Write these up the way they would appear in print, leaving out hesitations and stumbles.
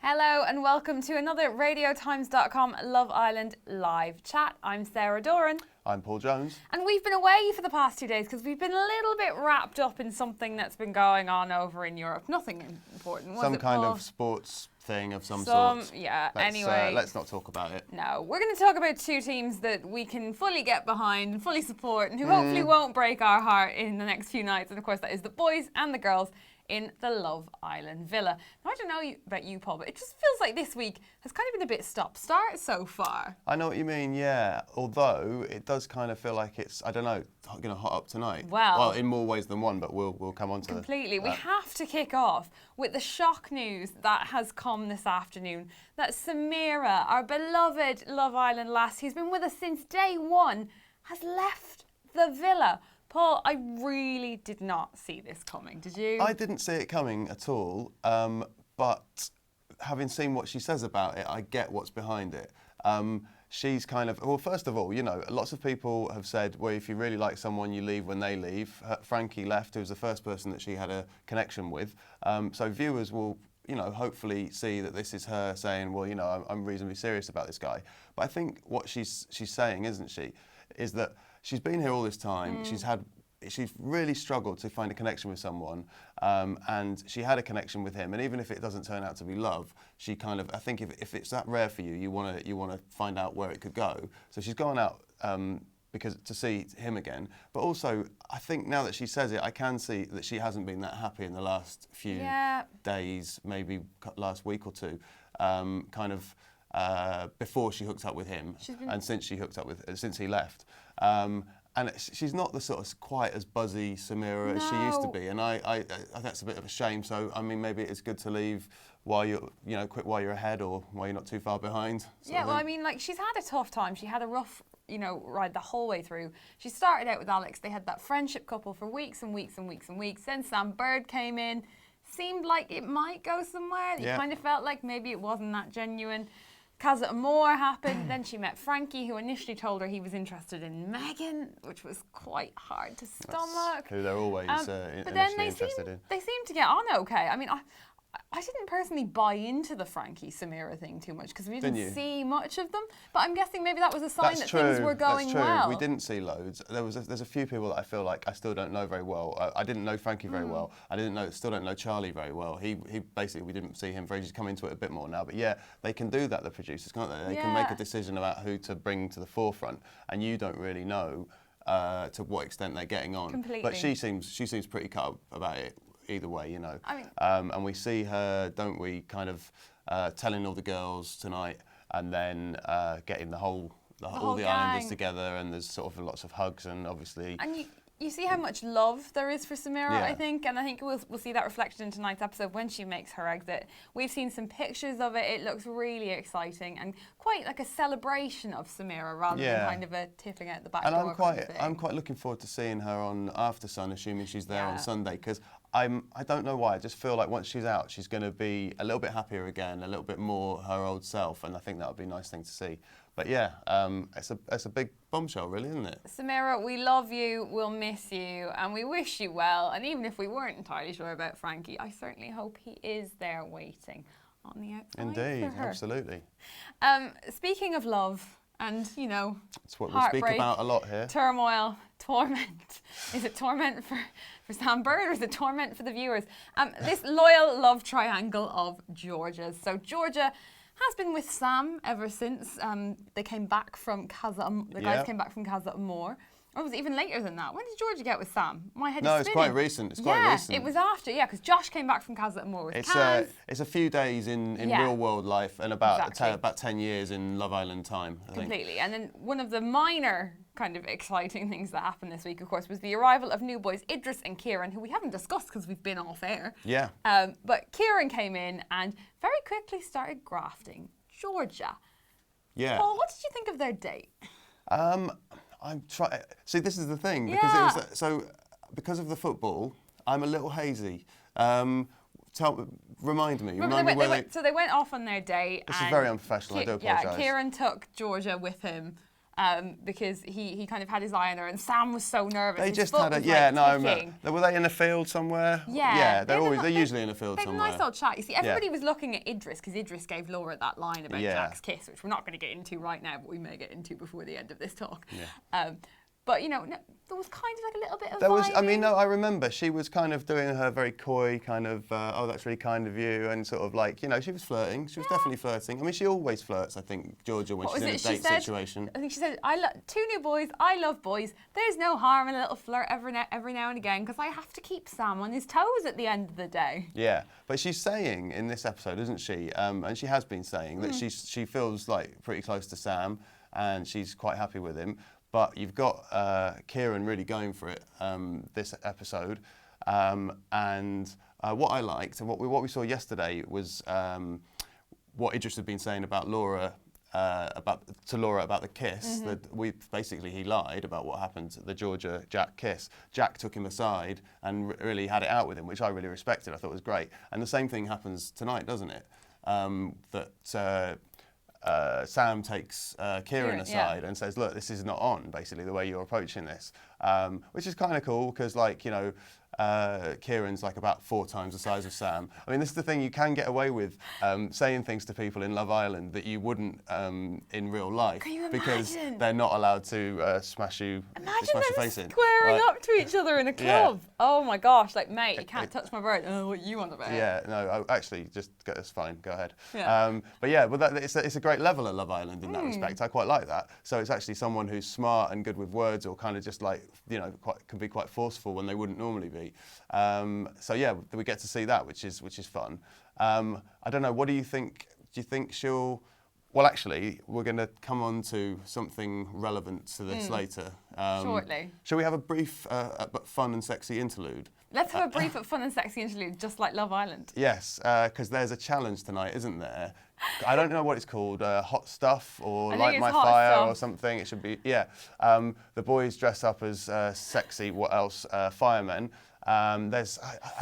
Hello and welcome to another RadioTimes.com Love Island live chat. I'm Sarah Doran. I'm Paul Jones. And we've been away for the past 2 days because we've been a little bit wrapped up in something that's been going on over in Europe. Nothing important, was Some it, kind Paul? of sports thing of some sort. Yeah, Anyway. Let's not talk about it. No, we're going to talk about two teams that we can fully get behind and fully support and who hopefully won't break our heart in the next few nights. And of course that is the boys and the girls in the Love Island villa. Now, I don't know about you, Paul, but it just feels like this week has kind of been a bit stop-start so far. I know what you mean, yeah. Although it does kind of feel like it's, I don't know, going to hot up tonight. Well, in more ways than one, but we'll come on to completely. We have to kick off with the shock news that has come this afternoon that Samira, our beloved Love Island lass, who's been with us since day one, has left the villa. Paul, I really did not see this coming. Did you? I didn't see it coming at all, but having seen what she says about it, I get what's behind it. She's kind of, well, first of all, you know, lots of people have said, well, if you really like someone, you leave when they leave. Frankie left, who was the first person that she had a connection with. So viewers will, you know, hopefully see that this is her saying, well, you know, I'm reasonably serious about this guy. But I think what she's saying, isn't she, is that she's been here all this time. She's really struggled to find a connection with someone, and she had a connection with him. And even if it doesn't turn out to be love, she kind of, I think if it's that rare for you, you want to find out where it could go. So she's gone out because to see him again. But also, I think now that she says it, I can see that she hasn't been that happy in the last few days, maybe last week or two, before she hooked up with him, and since he left. And she's not the sort of quite as buzzy Samira as she used to be, and I that's a bit of a shame. So I mean, maybe it's good to leave while quit while you're ahead or while you're not too far behind. Yeah, well, I mean, like she's had a tough time. She had a rough, ride the whole way through. She started out with Alex. They had that friendship couple for weeks and weeks and weeks and weeks. Then Sam Bird came in. Seemed like it might go somewhere. You kind of felt like maybe it wasn't that genuine. Casa Amor happened, then she met Frankie, who initially told her he was interested in Megan, which was quite hard to stomach. That's who they're always but then interested in. They seemed to get on okay. I mean, I didn't personally buy into the Frankie Samira thing too much because we didn't see much of them. But I'm guessing maybe that was a sign that things were going well. We didn't see loads. There's a few people that I feel like I still don't know very well. I didn't know Frankie very well. I still don't know Charlie very well. He basically, we didn't see him for ages. Come into it a bit more now. But yeah, they can do that, the producers, can't they? They can make a decision about who to bring to the forefront, and you don't really know to what extent they're getting on. Completely. But she seems pretty cut up about it. Either way, I mean, and we see her, don't we, kind of telling all the girls tonight, and then getting all the islanders together, and there's sort of lots of hugs, and obviously. And you see how much love there is for Samira, I think, and I think we'll see that reflected in tonight's episode when she makes her exit. We've seen some pictures of it. It looks really exciting and quite like a celebration of Samira rather than kind of a tipping out the back door. And I'm quite looking forward to seeing her on After Sun, assuming she's there on Sunday, because I don't know why, I just feel like once she's out, she's going to be a little bit happier again, a little bit more her old self, and I think that would be a nice thing to see. But yeah, it's a big bombshell, really, isn't it? Samira, we love you, we'll miss you, and we wish you well. And even if we weren't entirely sure about Frankie, I certainly hope he is there waiting on the outside. Indeed, for her. Absolutely. Speaking of love, and it's what we speak about a lot here. Turmoil, torment. Is it torment for Sam Bird, or is it torment for the viewers? This loyal love triangle of Georgia's. So Georgia has been with Sam ever since they came back from Casa. The guys came back from Casa Amor. Or was it even later than that? When did Georgia get with Sam? My head is spinning. No, it's quite recent. It's quite recent. It was after, because Josh came back from Casa Amor with Kaz. It's a few days in real world life and about 10 years in Love Island time, I think. Completely. And then one of the minor kind of exciting things that happened this week, of course, was the arrival of new boys Idris and Kieran, who we haven't discussed because we've been off air. Yeah. But Kieran came in and very quickly started grafting Georgia. Yeah. Paul, what did you think of their date? I'm trying. See, this is the thing because it was because of the football. I'm a little hazy. Remind me. So they went off on their date. This is very unprofessional. I do apologise. Yeah, Kieran took Georgia with him. because he kind of had his eye on her, and Sam was so nervous. They His just foot had a was, yeah. like, No, I ticking. remember. Were they in a field somewhere? Yeah, They're usually in a field They had somewhere. a nice old chat. You see, everybody was looking at Idris because Idris gave Laura that line about Yeah. Jack's kiss, which we're not going to get into right now, but we may get into before the end of this talk. Yeah. But you know, there was kind of like a little bit of There was, I vibing. mean, no, I remember she was kind of doing her very coy kind of, oh, that's really kind of you, and sort of like, you know, she was flirting. She was definitely flirting. I mean, she always flirts, I think, Georgia, when What she's in a was it? date She said, situation. I think she said, two new boys, I love boys. There's no harm in a little flirt every now and again because I have to keep Sam on his toes at the end of the day. Yeah, but she's saying in this episode, isn't she? And she has been saying that she feels like pretty close to Sam, and she's quite happy with him. But you've got Kieran really going for it this episode, and what I liked and what we saw yesterday was what Idris had been saying about Laura. To Laura about the kiss, that he lied about what happened at the Georgia Jack kiss. Jack took him aside and really had it out with him, which I really respected. I thought was great. And the same thing happens tonight, doesn't it? Sam takes Kieran aside and says, look, this is not on, basically, the way you're approaching this, which is kind of cool because, like, you know, Kieran's like about 4 times the size of Sam. I mean, this is the thing, you can get away with saying things to people in Love Island that you wouldn't in real life. Can you because imagine? they're not allowed to smash your face in. Squaring Right. up to each other in a club. Oh my gosh, like, mate, you can't touch my bird. Oh, what you want about it? Yeah, no, actually, it's fine. Go ahead. Yeah. But yeah, it's a great level at Love Island in that respect. I quite like that. So it's actually someone who's smart and good with words, or kind of just like, you know, can be quite forceful when they wouldn't normally be. So yeah, we get to see that, which is fun. I don't know. What do you think? Do you think she'll? Well, actually, we're going to come on to something relevant to this later. Shortly. Shall we have a brief but fun and sexy interlude? Let's have a brief but fun and sexy interlude, just like Love Island. Yes, because there's a challenge tonight, isn't there? I don't know what it's called, Hot Stuff or I think Light it's My Hot Fire Stuff. or something. It should be, yeah. The boys dress up as sexy, what else, firemen. I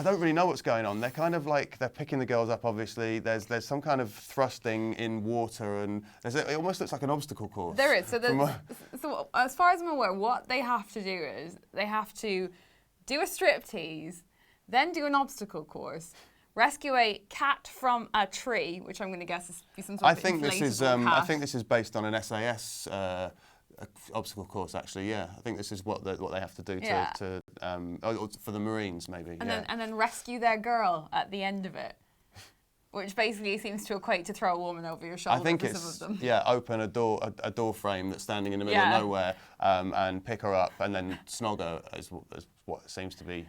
don't really know what's going on. They're kind of like, they're picking the girls up, obviously. There's some kind of thrusting in water, and it almost looks like an obstacle course. There is. So as far as I'm aware, what they have to do is they have to do a striptease, then do an obstacle course, rescue a cat from a tree, which I'm going to guess is some sort of inflatable cat. I think this is based on an SAS obstacle course, actually. Yeah, I think this is what they have to do for the Marines, maybe. And then rescue their girl at the end of it, which basically seems to equate to throw a woman over your shoulder. I think for it's some of them. open a door frame that's standing in the middle of nowhere, and pick her up and then snog her is what seems to be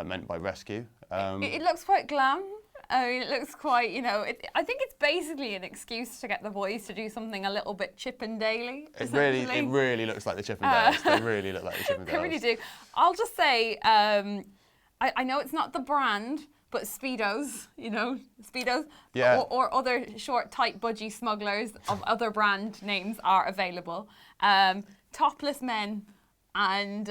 meant by rescue. It looks quite glam. I mean, it looks quite, you know, I think it's basically an excuse to get the boys to do something a little bit Chippendale-y. It really looks like the Chippendales. They really look like the Chippendales. They really do. I'll just say, I know it's not the brand, but Speedos, you know, Speedos, or other short, tight, budgie smugglers of other brand names are available. Topless men and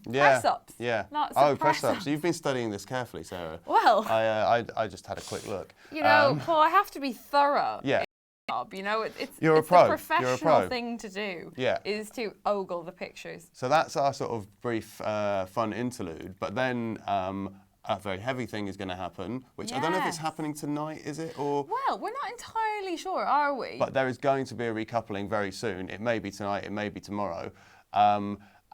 press-ups. Yeah. Lots of press-ups. You've been studying this carefully, Sarah. Well, I just had a quick look. You know, Paul, I have to be thorough. Yeah. You know, it's You're a the pro. professional thing to do. Yeah. Is to ogle the pictures. So that's our sort of brief, fun interlude. But then a very heavy thing is going to happen, which I don't know if it's happening tonight, is it? Or well, we're not entirely sure, are we? But there is going to be a recoupling very soon. It may be tonight, it may be tomorrow.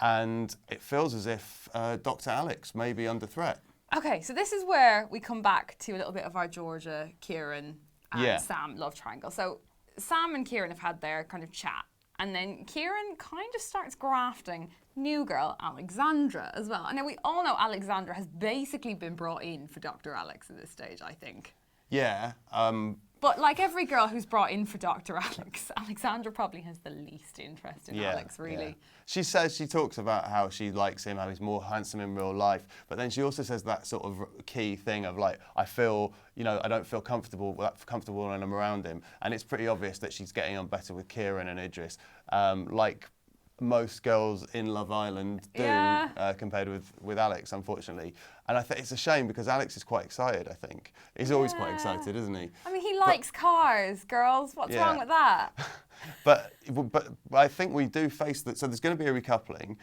And it feels as if Dr. Alex may be under threat. Okay, so this is where we come back to a little bit of our Georgia, Kieran, and Sam love triangle. So Sam and Kieran have had their kind of chat, and then Kieran kind of starts grafting new girl Alexandra as well. And now we all know Alexandra has basically been brought in for Dr. Alex at this stage, I think. Yeah. But like every girl who's brought in for Dr. Alex, Alexandra probably has the least interest in Alex, really. Yeah. She talks about how she likes him, how he's more handsome in real life, but then she also says that sort of key thing of like, I don't feel comfortable when I'm around him. And it's pretty obvious that she's getting on better with Kieran and Idris. Like most girls in Love Island do compared with Alex, unfortunately. And I think it's a shame because Alex is quite excited, I think. He's always quite excited, isn't he? I mean, he likes cars, girls. What's wrong with that? but I think we do face that. So there's going to be a recoupling.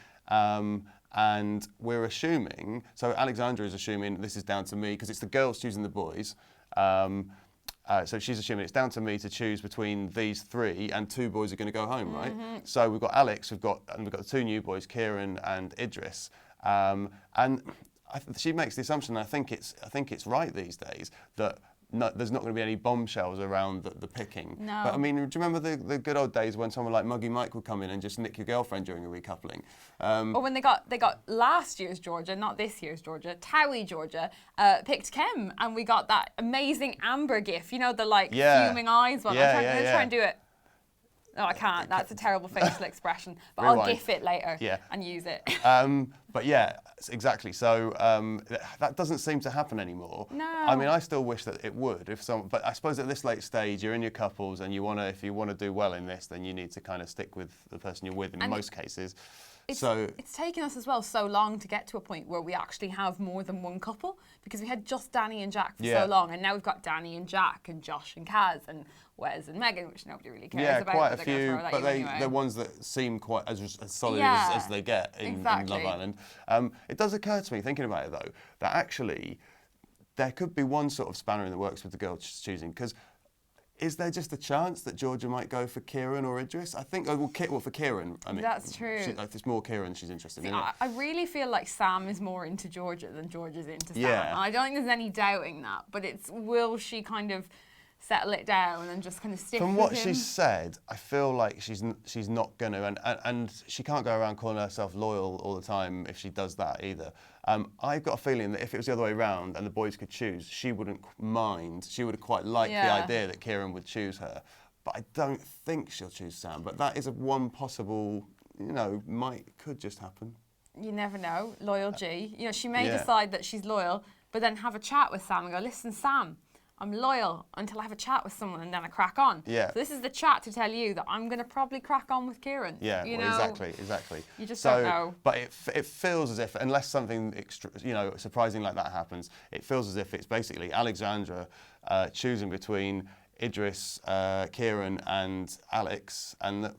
And we're assuming, so Alexandra is assuming this is down to me because it's the girls choosing the boys. So she's assuming it's down to me to choose between these three, and 2 boys are going to go home, right? So we've got Alex, we've got the 2 new boys, Kieran and Idris, and she makes the assumption. And I think it's right these days that. No, there's not going to be any bombshells around the picking. No. But I mean, do you remember the good old days when someone like Muggy Mike would come in and just nick your girlfriend during a recoupling? Or when they got last year's Georgia, not this year's Georgia, Towie Georgia, picked Kim, and we got that amazing Amber gif. You know, the fuming eyes one. I'm going to try and do it. No, I can't. That's a terrible facial expression. But Rewind. I'll gif it later and use it. But yeah, exactly. So that doesn't seem to happen anymore. No. I mean, I still wish that it would. But I suppose at this late stage, you're in your couples, and if you want to do well in this, then you need to kind of stick with the person you're with in most cases. It's taken us as well so long to get to a point where we actually have more than one couple, because we had just Danny and Jack for so long, and now we've got Danny and Jack and Josh and Kaz and Wes and Megan, which nobody really cares about. Quite a few, but they're ones that seem quite as solid as they get in Love Island. It does occur to me, thinking about it though, that actually there could be one sort of spanner in the works with the girls choosing, because is there just a chance that Georgia might go for Kieran or Idris? I think, for Kieran. I mean, that's true. It's more Kieran she's interested in. I really feel like Sam is more into Georgia than Georgia's into Sam. Yeah. And I don't think there's any doubting that, but will she kind of settle it down and just kind of stick with him? From what she said, I feel like she's not going to, and she can't go around calling herself loyal all the time if she does that either. I've got a feeling that if it was the other way around and the boys could choose, she wouldn't mind. She would quite like the idea that Kieran would choose her. But I don't think she'll choose Sam. But that is one possible, could just happen. You never know. Loyal G. She may decide that she's loyal, but then have a chat with Sam and go, listen, Sam, I'm loyal until I have a chat with someone and then I crack on. Yeah. So this is the chat to tell you that I'm going to probably crack on with Kieran. Yeah, exactly. You just don't know. But it feels as if, unless something surprising like that happens, it feels as if it's basically Alexandra choosing between Idris, Kieran and Alex, and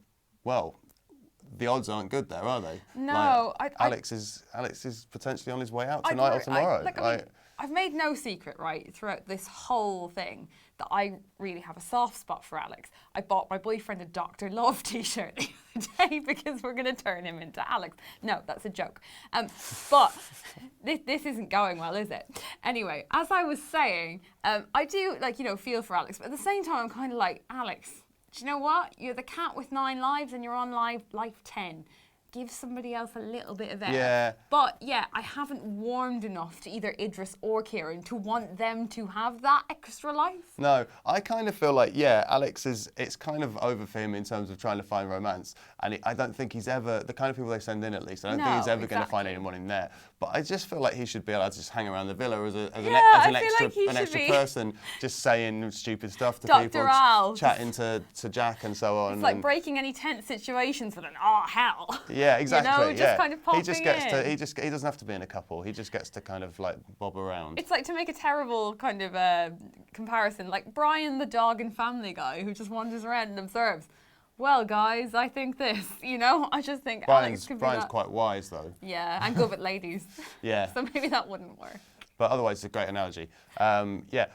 the odds aren't good there, are they? No. Alex is potentially on his way out tonight or tomorrow. I've made no secret, right, throughout this whole thing that I really have a soft spot for Alex. I bought my boyfriend a Dr. Love t-shirt the other day because we're going to turn him into Alex. No, that's a joke. But this isn't going well, is it? Anyway, as I was saying, I do, feel for Alex, but at the same time, I'm kind of like, Alex, do you know what? You're the cat with 9 lives and you're on life 10. Give somebody else a little bit of air. Yeah. But I haven't warmed enough to either Idris or Kieran to want them to have that extra life. No, I kind of feel like, Alex it's kind of over for him in terms of trying to find romance. And I don't think he's ever, the kind of people they send in at least, I don't think he's ever going to find anyone in there. But I just feel like he should be allowed to just hang around the villa as an extra person, just saying stupid stuff to people, Al. chatting to Jack and so on. It's like breaking any tense situations with an hell. Yeah, exactly. Just kind of popping he doesn't have to be in a couple. He just gets to kind of bob around. It's like, to make a terrible kind of comparison, like Brian the dog in Family Guy who just wanders around and observes. Well, guys, I think this. I just think Alex could be Brian's quite wise though. Yeah, and good with ladies. Yeah. So maybe that wouldn't work. But otherwise, it's a great analogy. It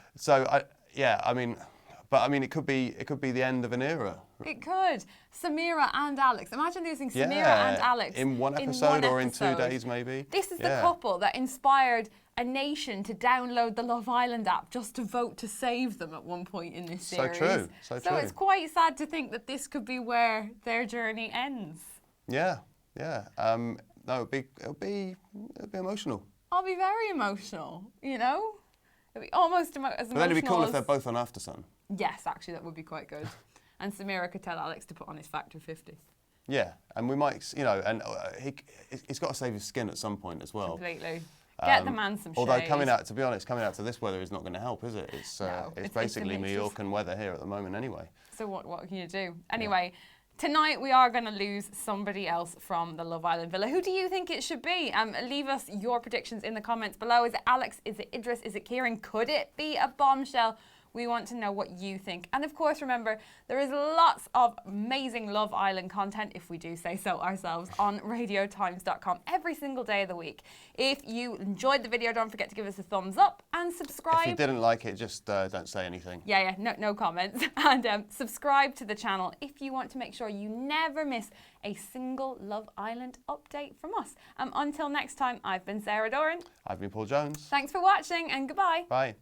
could be the end of an era. It could. Samira and Alex. Imagine losing Samira and Alex in one episode or in 2 days, maybe. This is the couple that inspired a nation to download the Love Island app just to vote to save them at one point in this series. So true. So it's quite sad to think that this could be where their journey ends. Yeah. No, it'll be emotional. I'll be very emotional. It'll be almost as emotional. But then it'd be cool if they're both on Aftersun. Yes, actually, that would be quite good. And Samira could tell Alex to put on his factor 50. Yeah, and we might, and he's got to save his skin at some point as well. Completely. Get the man some shade. Although coming out to this weather is not going to help, is it? It's basically Mallorcan weather here at the moment anyway. So what can you do? Anyway, Tonight we are going to lose somebody else from the Love Island villa. Who do you think it should be? Leave us your predictions in the comments below. Is it Alex? Is it Idris? Is it Kieran? Could it be a bombshell? We want to know what you think. And of course, remember, there is lots of amazing Love Island content, if we do say so ourselves, on radiotimes.com every single day of the week. If you enjoyed the video, don't forget to give us a thumbs up and subscribe. If you didn't like it, just don't say anything. Yeah, no comments. And subscribe to the channel if you want to make sure you never miss a single Love Island update from us. Until next time, I've been Sarah Doran. I've been Paul Jones. Thanks for watching and goodbye. Bye.